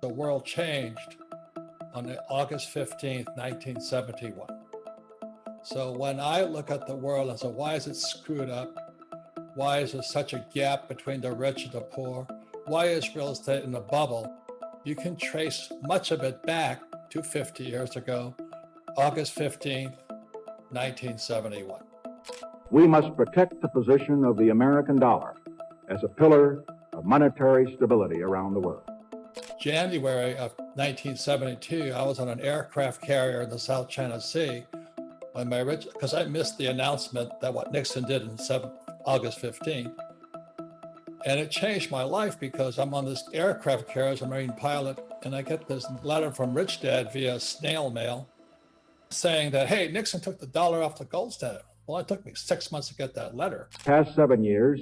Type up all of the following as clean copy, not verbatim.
The world changed on August 15th, 1971. So when I look at the world and say, why is it screwed up? Why is there such a gap between the rich and the poor? Why is real estate in a bubble? You can trace much of it back to 50 years ago, August 15th, 1971. We must protect the position of the American dollar as a pillar of monetary stability around the world. January of 1972, I was on an aircraft carrier in the South China Sea when because I missed the announcement that what Nixon did in August 15th. And it changed my life because I'm on this aircraft carrier as a Marine pilot, and I get this letter from Rich Dad via snail mail saying that, hey, Nixon took the dollar off the gold standard. Well, it took me 6 months to get that letter. Past 7 years,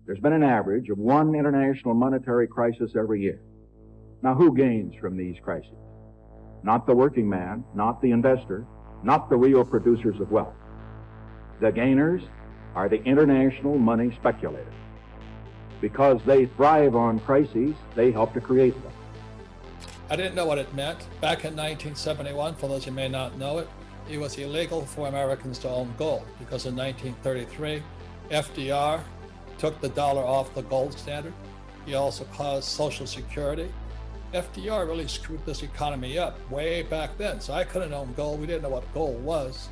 there's been an average of one international monetary crisis every year. Now, who gains from these crises? Not the working man, not the investor, not the real producers of wealth. The gainers are the international money speculators. Because they thrive on crises, they help to create them. I didn't know what it meant. Back in 1971, for those who may not know it, it was illegal for Americans to own gold because in 1933, FDR took the dollar off the gold standard. He also caused Social Security. FDR really screwed this economy up way back then. So I couldn't own gold. We didn't know what gold was.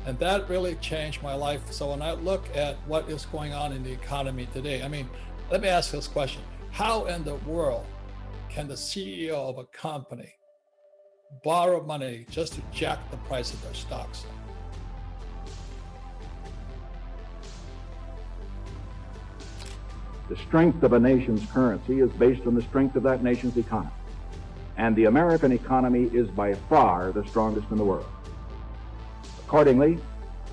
And that really changed my life. So when I look at what is going on in the economy today, I mean, let me ask this question. How in the world can the CEO of a company borrow money just to jack the price of their stocks? The strength of a nation's currency is based on the strength of that nation's economy. And the American economy is by far the strongest in the world. Accordingly,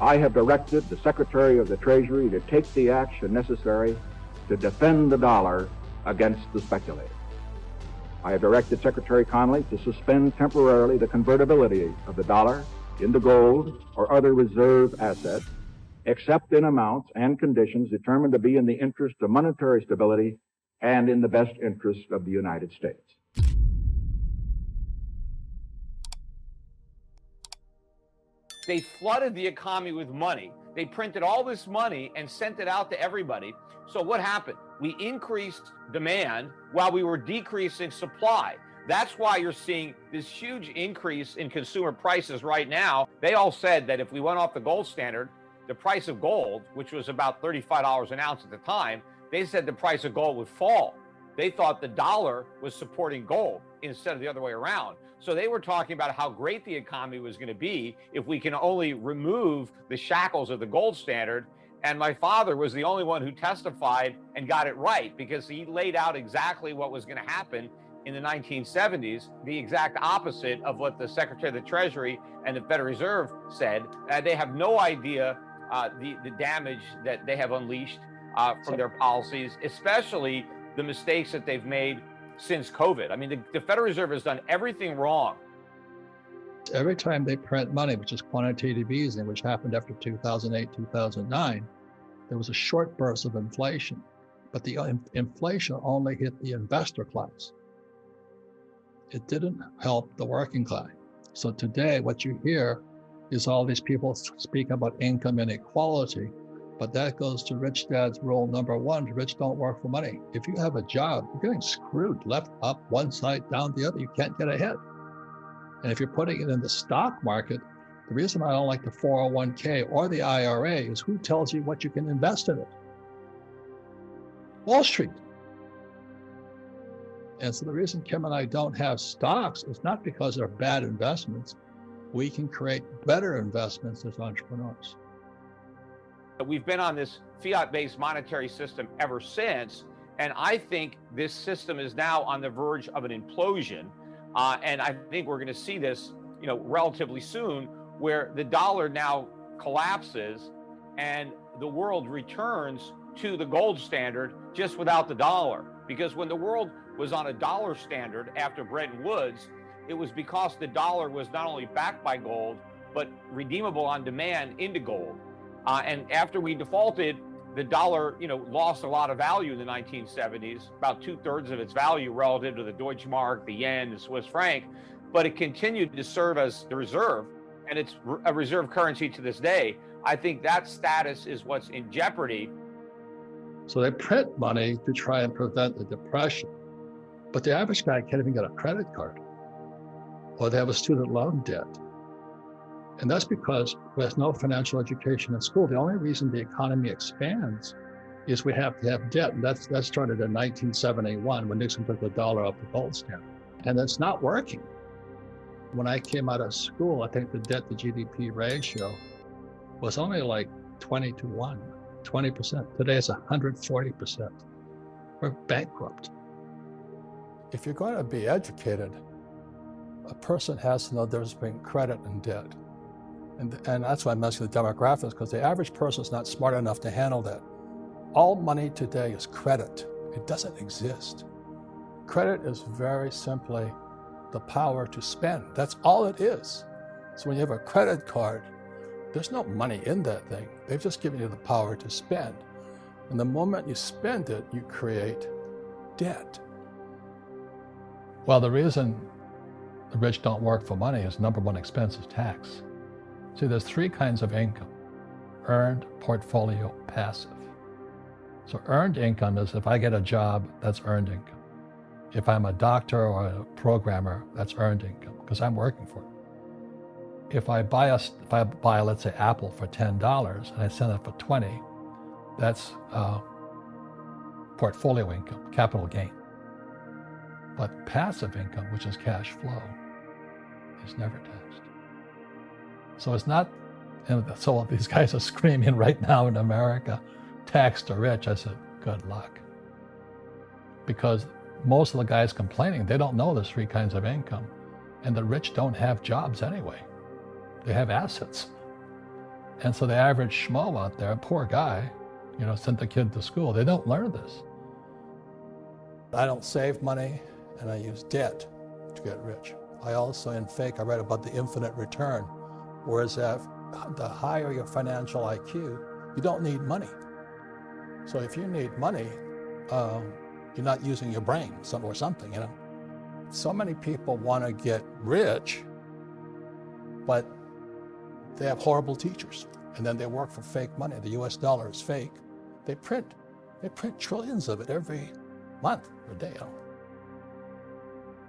I have directed the Secretary of the Treasury to take the action necessary to defend the dollar against the speculator. I have directed Secretary Connally to suspend temporarily the convertibility of the dollar into gold or other reserve assets, except in amounts and conditions determined to be in the interest of monetary stability and in the best interest of the United States. They flooded the economy with money. They printed all this money and sent it out to everybody. So what happened? We increased demand while we were decreasing supply. That's why you're seeing this huge increase in consumer prices right now. They all said that if we went off the gold standard, the price of gold, which was about $35 an ounce at the time, they said the price of gold would fall. They thought the dollar was supporting gold instead of the other way around. So they were talking about how great the economy was going to be if we can only remove the shackles of the gold standard. And my father was the only one who testified and got it right because he laid out exactly what was going to happen in the 1970s, the exact opposite of what the Secretary of the Treasury and the Federal Reserve said. They have no idea the damage that they have unleashed from their policies, especially the mistakes that they've made since COVID. I mean, the Federal Reserve has done everything wrong. Every time they print money, which is quantitative easing, which happened after 2008, 2009, there was a short burst of inflation, but the inflation only hit the investor class. It didn't help the working class. So today, what you hear is all these people speak about income inequality, but that goes to Rich Dad's rule number one: rich don't work for money. If you have a job, you're getting screwed left, up, one side, down the other. You can't get ahead. And if you're putting it in the stock market, the reason I don't like the 401k or the IRA is who tells you what you can invest in it? Wall Street. And so the reason Kim and I don't have stocks is not because they're bad investments. We can create better investments as entrepreneurs. We've been on this fiat-based monetary system ever since, and I think this system is now on the verge of an implosion. And I think we're going to see this, relatively soon, where the dollar now collapses and the world returns to the gold standard just without the dollar. Because when the world was on a dollar standard after Bretton Woods, it was because the dollar was not only backed by gold, but redeemable on demand into gold. And after we defaulted the dollar, lost a lot of value in the 1970s, about 2/3 of its value relative to the Deutschmark, the yen, the Swiss franc, but it continued to serve as the reserve, and it's a reserve currency to this day. I think that status is what's in jeopardy. So they print money to try and prevent the depression. But the average guy can't even get a credit card, or they have a student loan debt. And that's because there's no financial education in school. The only reason the economy expands is we have to have debt. And that started in 1971 when Nixon took the dollar off the gold standard. And it's not working. When I came out of school, I think the debt to GDP ratio was only like 20-1, 20%. Today it's 140%. We're bankrupt. If you're going to be educated, a person has to know the difference between credit and debt. And that's why I'm mentioning the demographics, because the average person is not smart enough to handle that. All money today is credit. It doesn't exist. Credit is very simply the power to spend. That's all it is. So when you have a credit card, there's no money in that thing. They've just given you the power to spend. And the moment you spend it, you create debt. Well, the reason the rich don't work for money is number one expense is tax. See, there's three kinds of income: earned, portfolio, passive. So earned income is if I get a job, that's earned income. If I'm a doctor or a programmer, that's earned income because I'm working for it. If I buy, let's say, Apple for $10 and I sell it for $20, that's portfolio income, capital gain. But passive income, which is cash flow, is never taxed. So it's not, so these guys are screaming right now in America, tax the rich. I said, good luck. Because most of the guys complaining, they don't know there's three kinds of income. And the rich don't have jobs anyway. They have assets. And so the average schmo out there, poor guy, sent the kid to school. They don't learn this. I don't save money, and I use debt to get rich. I also, in Fake, I read about the infinite return. Whereas the higher your financial IQ, you don't need money. So if you need money, you're not using your brain or something, So many people want to get rich, but they have horrible teachers. And then they work for fake money. The US dollar is fake. They print trillions of it every month or day.